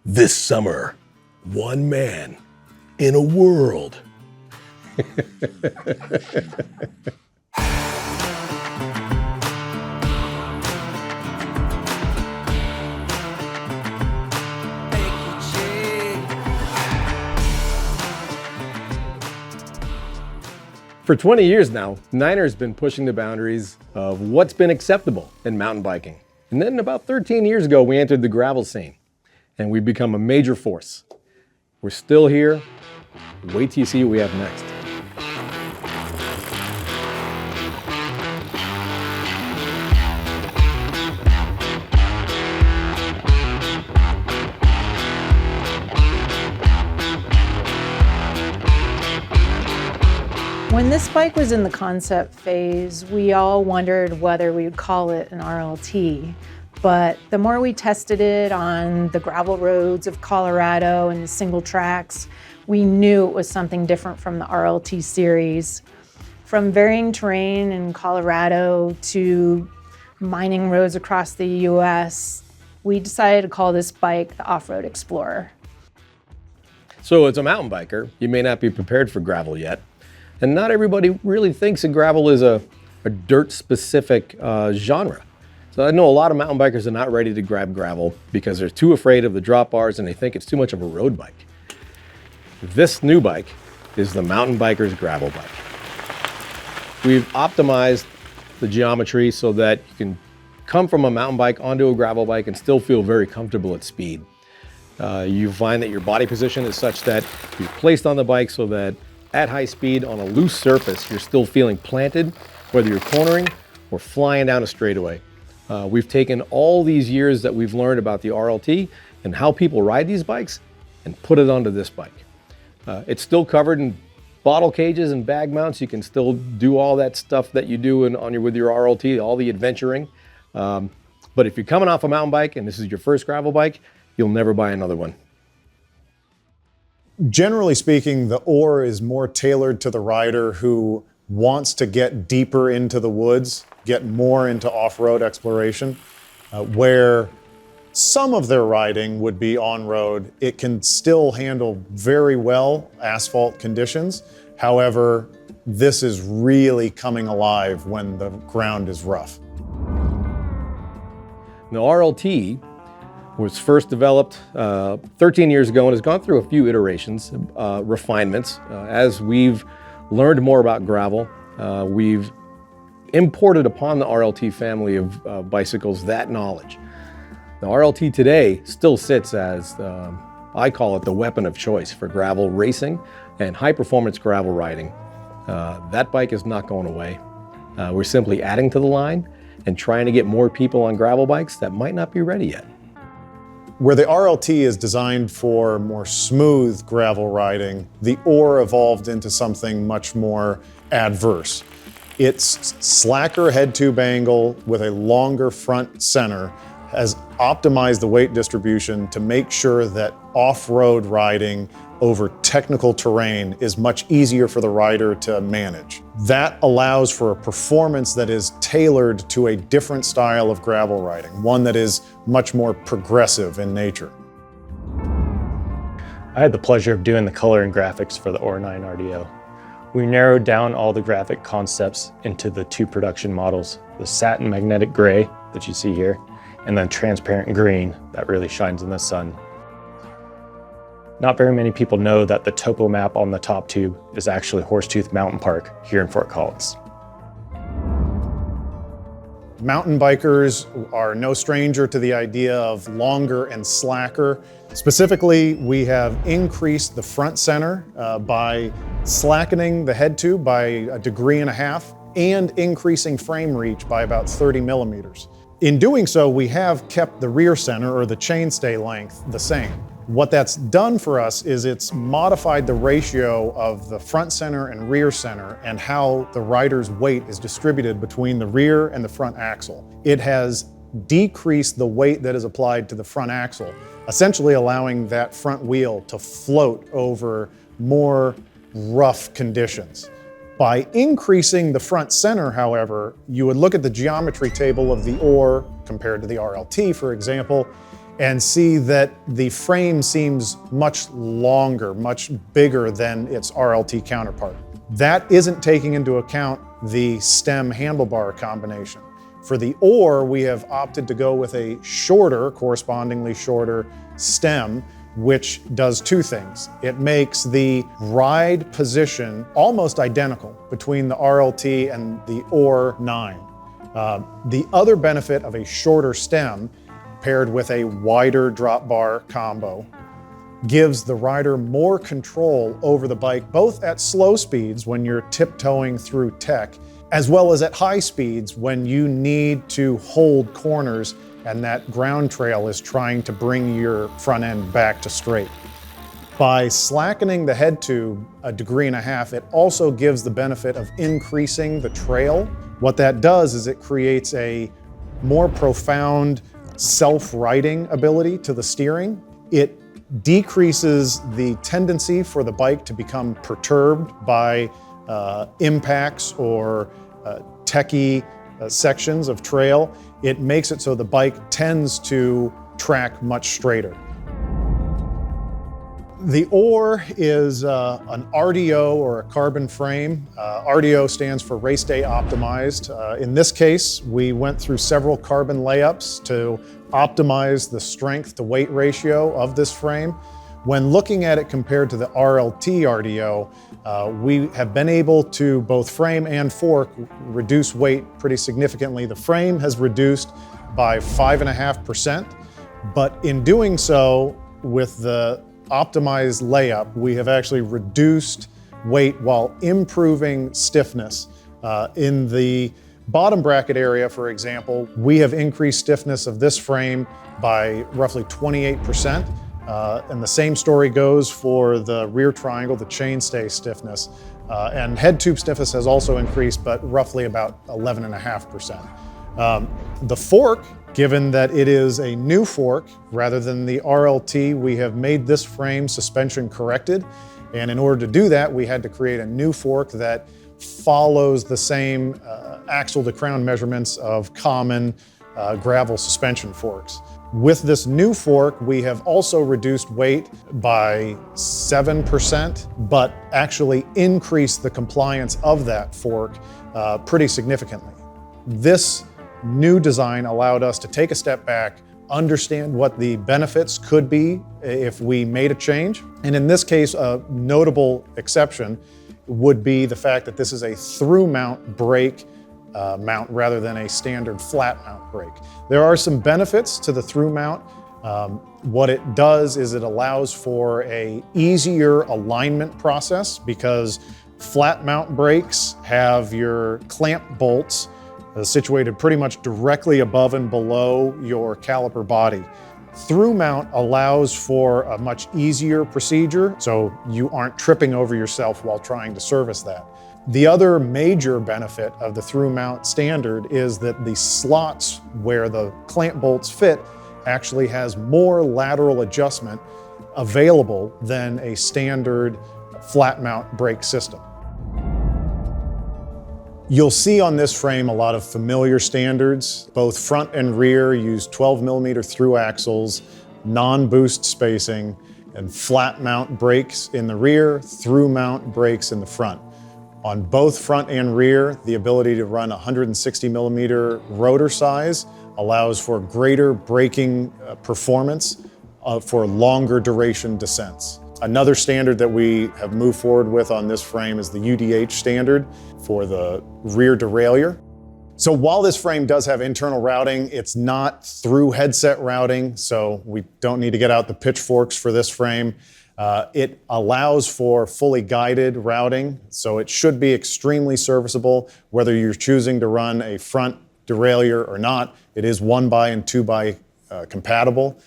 This summer, one man in a world. For 20 years now, Niner's been pushing the boundaries of what's been acceptable in mountain biking. And then about 13 years ago, we entered the gravel scene and we've become a major force. We're still here. Wait till you see what we have next. When this bike was in the concept phase, we all wondered whether we would call it an RLT. But the more we tested it on the gravel roads of Colorado and the single tracks, we knew it was something different from the RLT series. From varying terrain in Colorado to mining roads across the US, we decided to call this bike the Off-Road Explorer. So as a mountain biker, you may not be prepared for gravel yet. And not everybody really thinks that gravel is a dirt-specific genre. So I know a lot of mountain bikers are not ready to grab gravel because they're too afraid of the drop bars and they think it's too much of a road bike. This new bike is the mountain biker's gravel bike. We've optimized the geometry so that you can come from a mountain bike onto a gravel bike and still feel very comfortable at speed. You find that your body position is such that you're placed on the bike so that at high speed on a loose surface, you're still feeling planted, whether you're cornering or flying down a straightaway. We've taken all these years that we've learned about the RLT and how people ride these bikes and put it onto this bike. It's still covered in bottle cages and bag mounts. You can still do all that stuff that you do with your RLT, all the adventuring. But if you're coming off a mountain bike and this is your first gravel bike, you'll never buy another one. Generally speaking, the oar is more tailored to the rider who wants to get deeper into the woods, get more into off-road exploration, where some of their riding would be on-road. It can still handle very well asphalt conditions. However, this is really coming alive when the ground is rough. The RLT was first developed 13 years ago and has gone through a few iterations, refinements. As we've learned more about gravel, we've imported upon the RLT family of bicycles that knowledge. The RLT today still sits as, I call it the weapon of choice for gravel racing and high performance gravel riding. That bike is not going away. We're simply adding to the line and trying to get more people on gravel bikes that might not be ready yet. Where the RLT is designed for more smooth gravel riding, the oar evolved into something much more adverse. Its slacker head tube angle with a longer front center has optimized the weight distribution to make sure that off-road riding over technical terrain is much easier for the rider to manage. That allows for a performance that is tailored to a different style of gravel riding, one that is much more progressive in nature. I had the pleasure of doing the color and graphics for the OR9 RDO. We narrowed down all the graphic concepts into the two production models, the satin magnetic gray that you see here, and then transparent green that really shines in the sun. Not very many people know that the topo map on the top tube is actually Horsetooth Mountain Park here in Fort Collins. Mountain bikers are no stranger to the idea of longer and slacker. Specifically, we have increased the front center by slackening the head tube by 1.5 degrees and increasing frame reach by about 30 millimeters. In doing so, we have kept the rear center or the chainstay length the same. What that's done for us is it's modified the ratio of the front center and rear center and how the rider's weight is distributed between the rear and the front axle. It has decreased the weight that is applied to the front axle, essentially allowing that front wheel to float over more rough conditions. By increasing the front center, however, you would look at the geometry table of the oar compared to the RLT, for example, and see that the frame seems much longer, much bigger than its RLT counterpart. That isn't taking into account the stem handlebar combination. For the oar, we have opted to go with a shorter, correspondingly shorter stem, which does two things. It makes the ride position almost identical between the RLT and the oar 9. The other benefit of a shorter stem paired with a wider drop bar combo gives the rider more control over the bike, both at slow speeds when you're tiptoeing through tech, as well as at high speeds when you need to hold corners and that ground trail is trying to bring your front end back to straight. By slackening the head tube 1.5 degrees, it also gives the benefit of increasing the trail. What that does is it creates a more profound self-righting ability to the steering. It decreases the tendency for the bike to become perturbed by impacts or techie sections of trail. It makes it so the bike tends to track much straighter. The oar is an RDO or a carbon frame. RDO stands for Race Day Optimized. In this case, we went through several carbon layups to optimize the strength to weight ratio of this frame. When looking at it compared to the RLT RDO, we have been able to, both frame and fork, reduce weight pretty significantly. The frame has reduced by 5.5%, but in doing so, with the optimized layup, we have actually reduced weight while improving stiffness. In the bottom bracket area, for example, we have increased stiffness of this frame by roughly 28%. And the same story goes for the rear triangle, the chainstay stiffness. And head tube stiffness has also increased, but roughly about 11.5%. The fork, given that it is a new fork rather than the RLT, we have made this frame suspension corrected. And in order to do that, we had to create a new fork that follows the same axle to crown measurements of common gravel suspension forks. With this new fork, we have also reduced weight by 7%, but actually increased the compliance of that fork pretty significantly. This new design allowed us to take a step back, understand what the benefits could be if we made a change. And in this case, a notable exception would be the fact that this is a through mount brake mount rather than a standard flat mount brake. There are some benefits to the through mount. What it does is it allows for an easier alignment process, because flat mount brakes have your clamp bolts situated pretty much directly above and below your caliper body. Through mount allows for a much easier procedure, so you aren't tripping over yourself while trying to service that. The other major benefit of the through mount standard is that the slots where the clamp bolts fit actually has more lateral adjustment available than a standard flat mount brake system. You'll see on this frame a lot of familiar standards. Both front and rear use 12mm through axles, non-boost spacing, and flat mount brakes in the rear, through mount brakes in the front. On both front and rear, the ability to run 160mm rotor size allows for greater braking performance for longer duration descents. Another standard that we have moved forward with on this frame is the UDH standard for the rear derailleur. So while this frame does have internal routing, it's not through headset routing, so we don't need to get out the pitchforks for this frame. It allows for fully guided routing, so it should be extremely serviceable whether you're choosing to run a front derailleur or not. It is 1x and 2x compatible.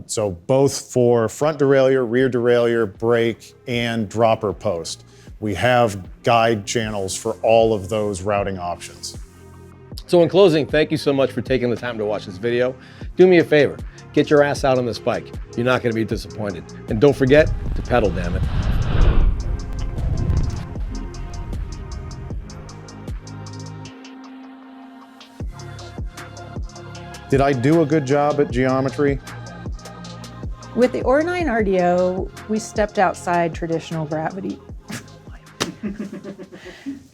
So both for front derailleur, rear derailleur, brake, and dropper post. We have guide channels for all of those routing options. So in closing, thank you so much for taking the time to watch this video. Do me a favor, get your ass out on this bike. You're not going to be disappointed. And don't forget to pedal, damn it. Did I do a good job at geometry? With the R9 RDO, we stepped outside traditional gravity.